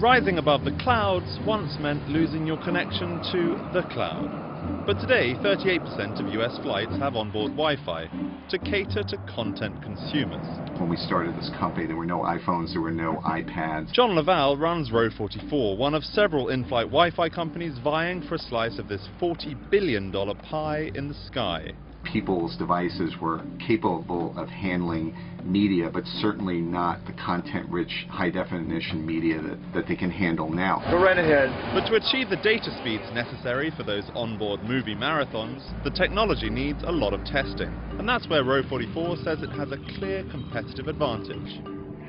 Rising above the clouds once meant losing your connection to the cloud. But today, 38% of US flights have onboard Wi-Fi to cater to content consumers. When we started this company, there were no iPhones, there were no iPads. John Laval runs Row 44, one of several in-flight Wi-Fi companies vying for a slice of this $40 billion pie in the sky. People's devices were capable of handling media, but certainly not the content-rich, high-definition media that they can handle now. Go right ahead. But to achieve the data speeds necessary for those onboard movie marathons, the technology needs a lot of testing. And that's where Row 44 says it has a clear competitive advantage.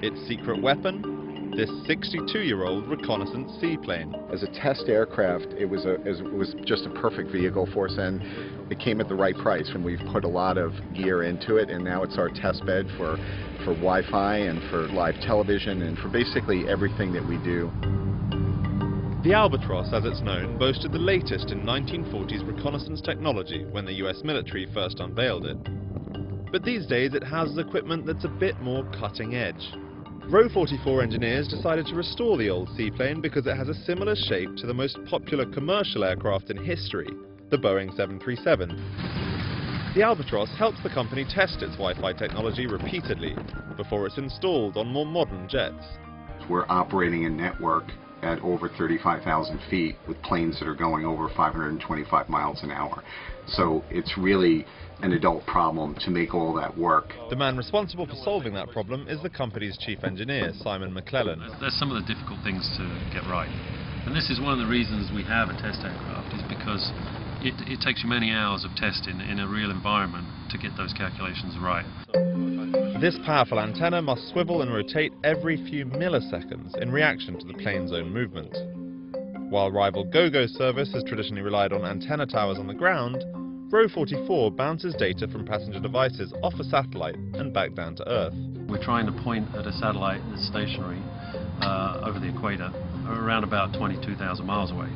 Its secret weapon? This 62-year-old reconnaissance seaplane. As a test aircraft, it was just a perfect vehicle for us, and it came at the right price. And we've put a lot of gear into it, and now it's our test bed for Wi-Fi and for live television and for basically everything that we do. The Albatross, as it's known, boasted the latest in 1940s reconnaissance technology when the US military first unveiled it. But these days it has equipment that's a bit more cutting edge. Row 44 engineers decided to restore the old seaplane because it has a similar shape to the most popular commercial aircraft in history, the Boeing 737. The Albatross helps the company test its Wi-Fi technology repeatedly before it's installed on more modern jets. We're operating a network at over 35,000 feet with planes that are going over 525 miles an hour. So it's really an adult problem to make all that work. The man responsible for solving that problem is the company's chief engineer, Simon McClellan. There's some of the difficult things to get right. And this is one of the reasons we have a test aircraft, is because it takes you many hours of testing in a real environment to get those calculations right. This powerful antenna must swivel and rotate every few milliseconds in reaction to the plane's own movement. While rival GoGo service has traditionally relied on antenna towers on the ground, Row 44 bounces data from passenger devices off a satellite and back down to Earth. We're trying to point at a satellite that's stationary over the equator, around about 22,000 miles away.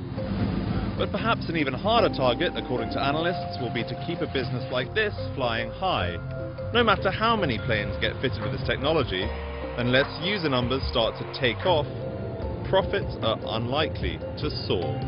But perhaps an even harder target, according to analysts, will be to keep a business like this flying high. No matter how many planes get fitted with this technology, unless user numbers start to take off, profits are unlikely to soar.